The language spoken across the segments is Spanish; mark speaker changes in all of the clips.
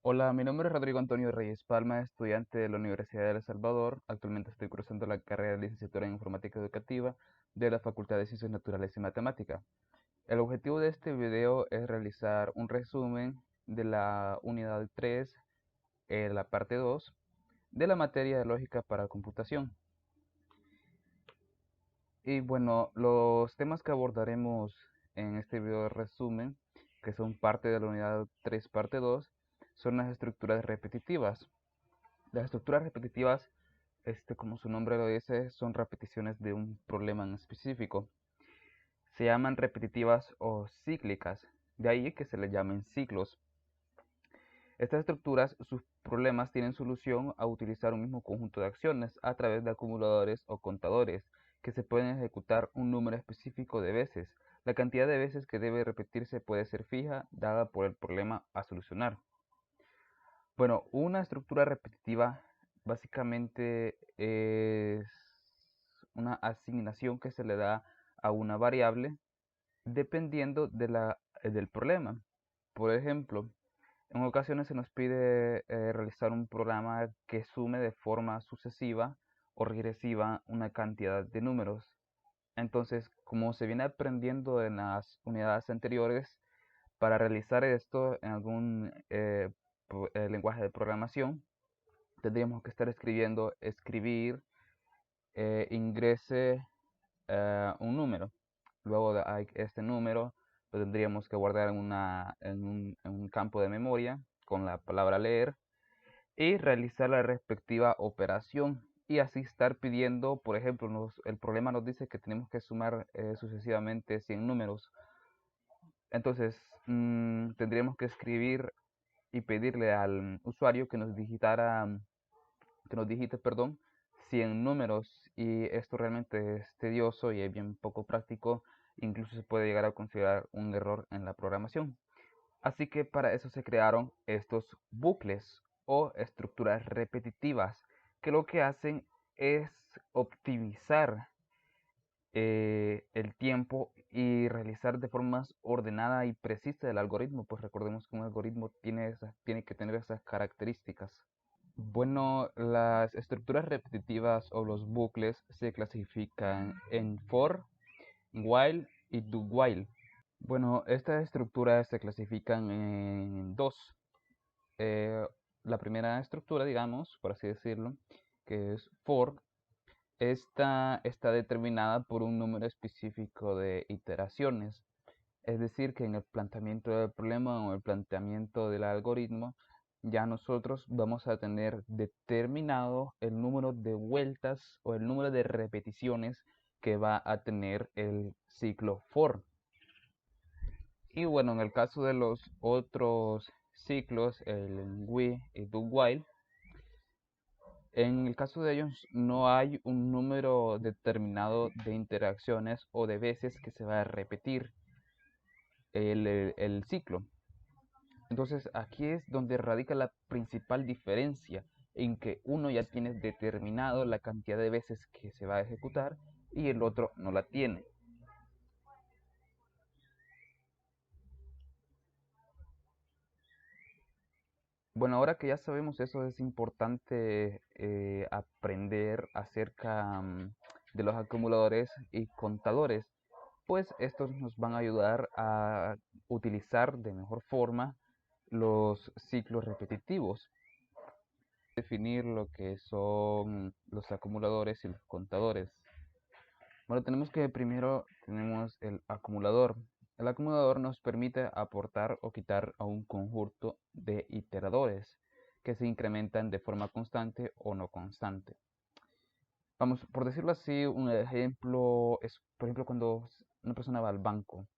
Speaker 1: Hola, mi nombre es Rodrigo Antonio Reyes Palma, estudiante de la Universidad de El Salvador. Actualmente estoy cursando la carrera de licenciatura en Informática Educativa de la Facultad de Ciencias Naturales y Matemática. El objetivo de este video es realizar un resumen de la unidad 3, la parte 2, de la materia de lógica para computación. Y bueno, los temas que abordaremos en este video de resumen, que son parte de la unidad 3, parte 2, son las estructuras repetitivas. Las estructuras repetitivas, como su nombre lo dice, son repeticiones de un problema en específico. Se llaman repetitivas o cíclicas, de ahí que se les llamen ciclos. Estas estructuras, sus problemas tienen solución a utilizar un mismo conjunto de acciones a través de acumuladores o contadores, que se pueden ejecutar un número específico de veces. La cantidad de veces que debe repetirse puede ser fija, dada por el problema a solucionar. Bueno, una estructura repetitiva básicamente es una asignación que se le da a una variable dependiendo del problema. Por ejemplo, en ocasiones se nos pide realizar un programa que sume de forma sucesiva o regresiva una cantidad de números. Entonces, como se viene aprendiendo en las unidades anteriores, para realizar esto en algún lenguaje de programación, tendríamos que estar escribir, ingrese un número. Luego de este número lo tendríamos que guardar en un campo de memoria con la palabra leer y realizar la respectiva operación. Y así estar pidiendo, por ejemplo, el problema nos dice que tenemos que sumar sucesivamente 100 números. Entonces, tendríamos que escribir y pedirle al usuario que nos digite, perdón, 100 números, y esto realmente es tedioso y es bien poco práctico, incluso se puede llegar a considerar un error en la programación. Así que para eso se crearon estos bucles o estructuras repetitivas, que lo que hacen es optimizar el tiempo y realizar de forma más ordenada y precisa el algoritmo, pues recordemos que un algoritmo tiene que tener esas características. Bueno, las estructuras repetitivas o los bucles se clasifican en for, while y do while. Bueno, estas estructuras se clasifican en dos. Eh, la primera estructura, digamos, por así decirlo, que es for, esta está determinada por un número específico de iteraciones. Es decir, que en el planteamiento del problema o el planteamiento del algoritmo, ya nosotros vamos a tener determinado el número de vueltas o el número de repeticiones que va a tener el ciclo for. Y bueno, en el caso de los otros ciclos, el while y do while, en el caso de ellos no hay un número determinado de interacciones o de veces que se va a repetir el ciclo. Entonces aquí es donde radica la principal diferencia, en que uno ya tiene determinado la cantidad de veces que se va a ejecutar y el otro no la tiene. Bueno, ahora que ya sabemos eso, es importante aprender acerca de los acumuladores y contadores, pues estos nos van a ayudar a utilizar de mejor forma los ciclos repetitivos. Definir lo que son los acumuladores y los contadores. Bueno, tenemos que primero tenemos el acumulador. El acumulador nos permite aportar o quitar a un conjunto de iteradores que se incrementan de forma constante o no constante. Vamos, por decirlo así, un ejemplo es, por ejemplo, cuando una persona va al banco.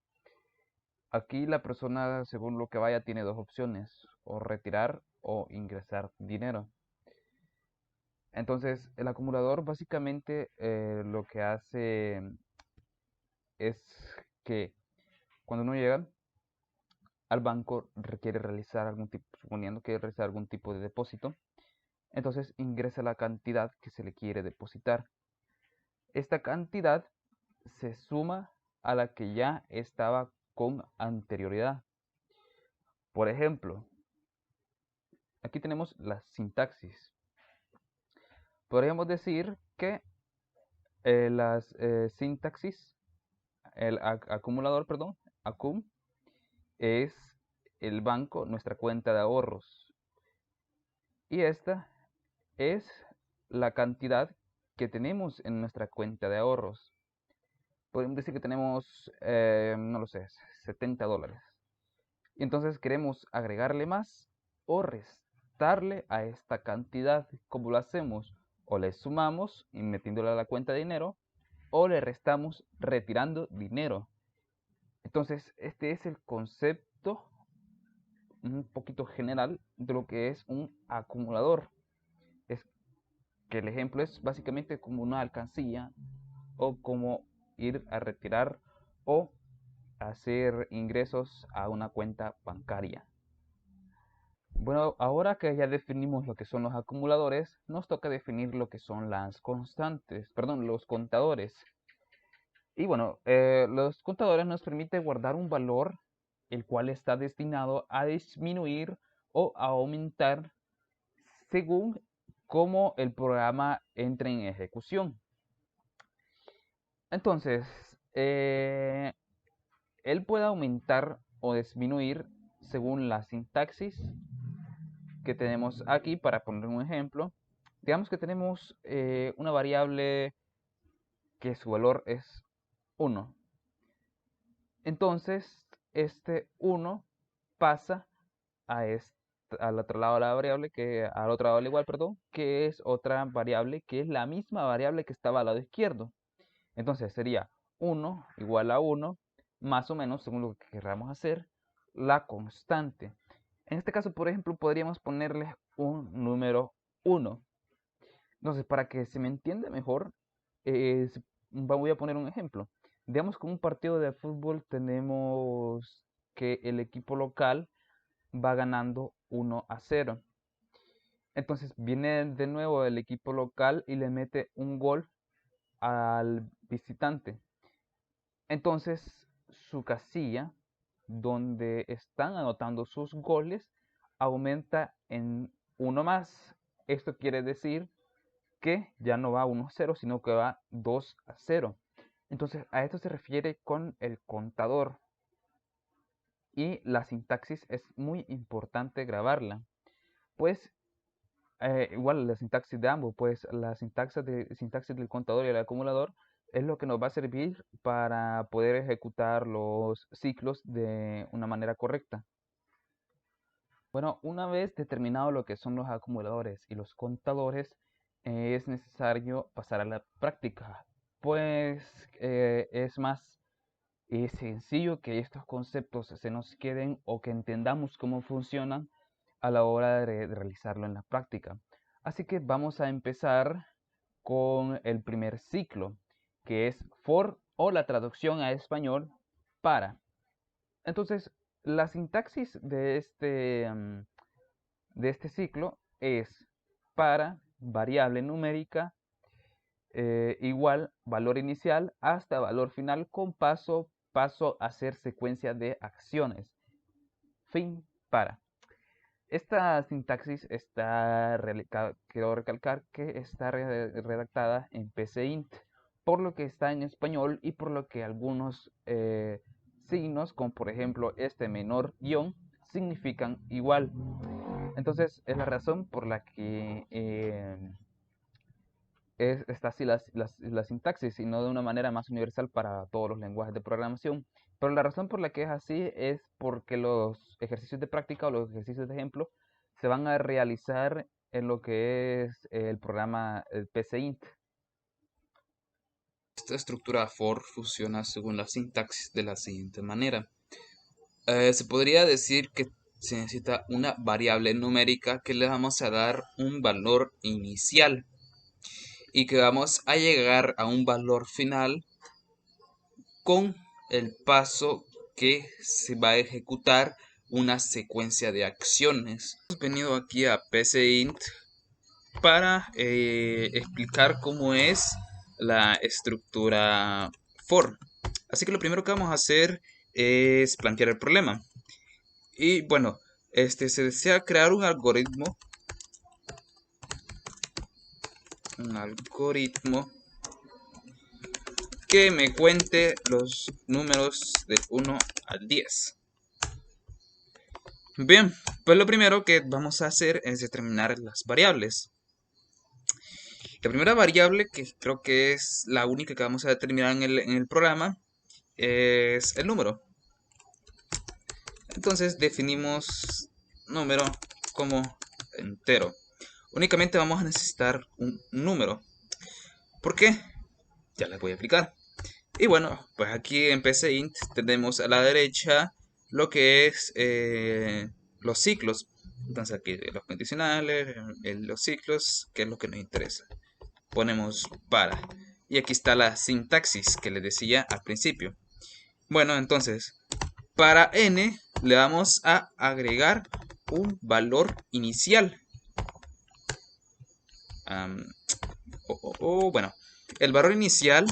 Speaker 1: Aquí la persona, según lo que vaya, tiene dos opciones, o retirar o ingresar dinero. Entonces, el acumulador básicamente lo que hace es que cuando uno llega al banco requiere realizar algún tipo, suponiendo que realizar algún tipo de depósito, entonces ingresa la cantidad que se le quiere depositar. Esta cantidad se suma a la que ya estaba con anterioridad. Por ejemplo, aquí tenemos la sintaxis. Podríamos decir que las sintaxis, el acumulador, perdón, acum, es el banco, nuestra cuenta de ahorros. Y esta es la cantidad que tenemos en nuestra cuenta de ahorros. Podemos decir que tenemos, no lo sé, $70. Y entonces queremos agregarle más o restarle a esta cantidad. ¿Cómo lo hacemos? O le sumamos y metiéndole a la cuenta de dinero, o le restamos retirando dinero. Entonces, este es el concepto un poquito general de lo que es un acumulador. Es que el ejemplo es básicamente como una alcancía o como ir a retirar o hacer ingresos a una cuenta bancaria. Bueno, ahora que ya definimos lo que son los acumuladores, nos toca definir lo que son las constantes, perdón, los contadores. Y bueno, los contadores nos permiten guardar un valor el cual está destinado a disminuir o a aumentar según cómo el programa entre en ejecución. Entonces, él puede aumentar o disminuir según la sintaxis que tenemos aquí. Para poner un ejemplo, digamos que tenemos una variable que su valor es 1. Entonces, este 1 pasa al otro lado de la variable, al otro lado del igual, perdón, que es otra variable que es la misma variable que estaba al lado izquierdo. Entonces sería 1 igual a 1, más o menos, según lo que queramos hacer, la constante. En este caso, por ejemplo, podríamos ponerle un número 1. Entonces, para que se me entienda mejor, voy a poner un ejemplo. Digamos que en un partido de fútbol tenemos que el equipo local va ganando 1-0. Entonces viene de nuevo el equipo local y le mete un gol al visitante. Entonces su casilla donde están anotando sus goles aumenta en uno más. Esto quiere decir que ya no va 1-0, sino que va 2-0. Entonces a esto se refiere con el contador. Y la sintaxis es muy importante grabarla. Pues igual la sintaxis de ambos, pues la sintaxis del contador y el acumulador es lo que nos va a servir para poder ejecutar los ciclos de una manera correcta. Bueno, una vez determinado lo que son los acumuladores y los contadores, es necesario pasar a la práctica, pues es más sencillo que estos conceptos se nos queden o que entendamos cómo funcionan a la hora de realizarlo en la práctica. Así que vamos a empezar con el primer ciclo, que es for o la traducción a español para. Entonces, la sintaxis de este ciclo es para variable numérica igual valor inicial hasta valor final con paso a hacer secuencia de acciones. Fin para. Esta sintaxis quiero recalcar que está redactada en PCInt, por lo que está en español y por lo que algunos signos, como por ejemplo este menor guión, significan igual. Entonces es la razón por la que está así la sintaxis y no de una manera más universal para todos los lenguajes de programación. Pero la razón por la que es así es porque los ejercicios de práctica o los ejercicios de ejemplo se van a realizar en lo que es el programa PCInt.
Speaker 2: Esta estructura for funciona según la sintaxis de la siguiente manera. Se podría decir que se necesita una variable numérica que le vamos a dar un valor inicial y que vamos a llegar a un valor final con el paso que se va a ejecutar una secuencia de acciones. Hemos venido aquí a PCInt para explicar cómo es la estructura for. Así que lo primero que vamos a hacer es plantear el problema. Y bueno, Se desea crear un algoritmo que me cuente los números del 1 al 10. Bien, pues lo primero que vamos a hacer es determinar las variables. La primera variable, que creo que es la única que vamos a determinar en el programa, es el número. Entonces definimos número como entero. Únicamente vamos a necesitar un número. ¿Por qué? Ya les voy a explicar. Y bueno, pues aquí en PCInt tenemos a la derecha lo que es los ciclos. Entonces aquí los condicionales, los ciclos, que es lo que nos interesa. Ponemos para. Y aquí está la sintaxis que les decía al principio. Bueno, entonces, para n le vamos a agregar un valor inicial. Bueno, el valor inicial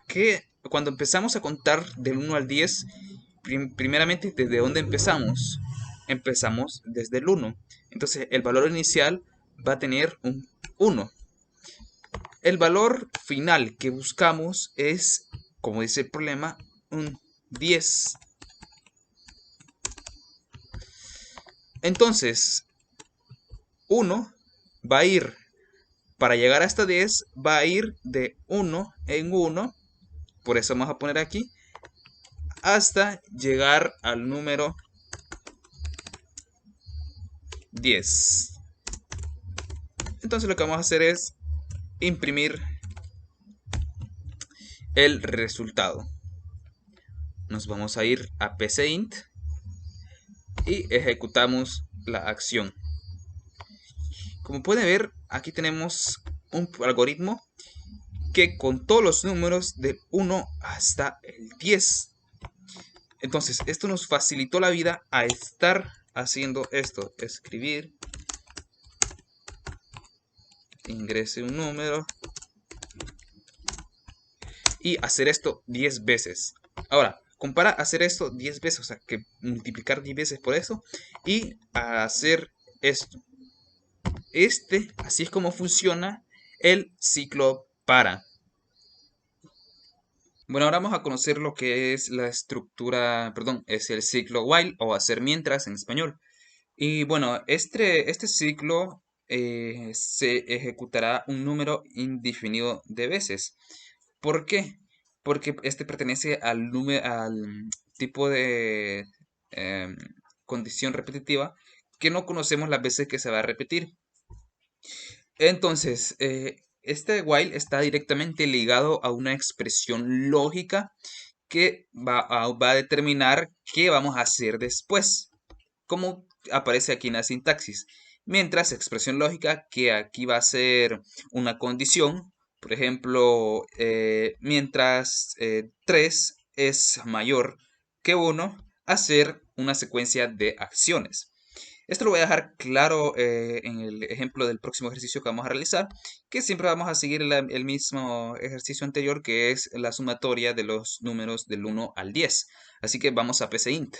Speaker 2: que cuando empezamos a contar del 1 al 10, primeramente, ¿desde dónde empezamos? Empezamos desde el 1. Entonces, el valor inicial va a tener un 1. El valor final que buscamos es, como dice el problema, un 10. Entonces, 1 va a ir, para llegar hasta 10, va a ir de 1 en 1, por eso vamos a poner aquí, hasta llegar al número 10. Entonces lo que vamos a hacer es imprimir el resultado. Nos vamos a ir a PCInt y ejecutamos la acción. Como pueden ver, aquí tenemos un algoritmo que con todos los números del 1 hasta el 10. Entonces, esto nos facilitó la vida a estar haciendo esto. Escribir, ingrese un número y hacer esto 10 veces. Ahora, compara hacer esto 10 veces, o sea, que multiplicar 10 veces por eso, y hacer esto. Así es como funciona el ciclo para. Bueno, ahora vamos a conocer lo que es la estructura, perdón, es el ciclo while o hacer mientras en español. Y bueno, este ciclo se ejecutará un número indefinido de veces. ¿Por qué? Porque este pertenece al tipo de em, condición repetitiva que no conocemos las veces que se va a repetir. Entonces, este while está directamente ligado a una expresión lógica que va a determinar qué vamos a hacer después, como aparece aquí en la sintaxis. Mientras, expresión lógica, que aquí va a ser una condición, por ejemplo, mientras 3 es mayor que 1, hacer una secuencia de acciones. Esto lo voy a dejar claro en el ejemplo del próximo ejercicio que vamos a realizar, que siempre vamos a seguir el mismo ejercicio anterior, que es la sumatoria de los números del 1 al 10. Así que vamos a PCInt.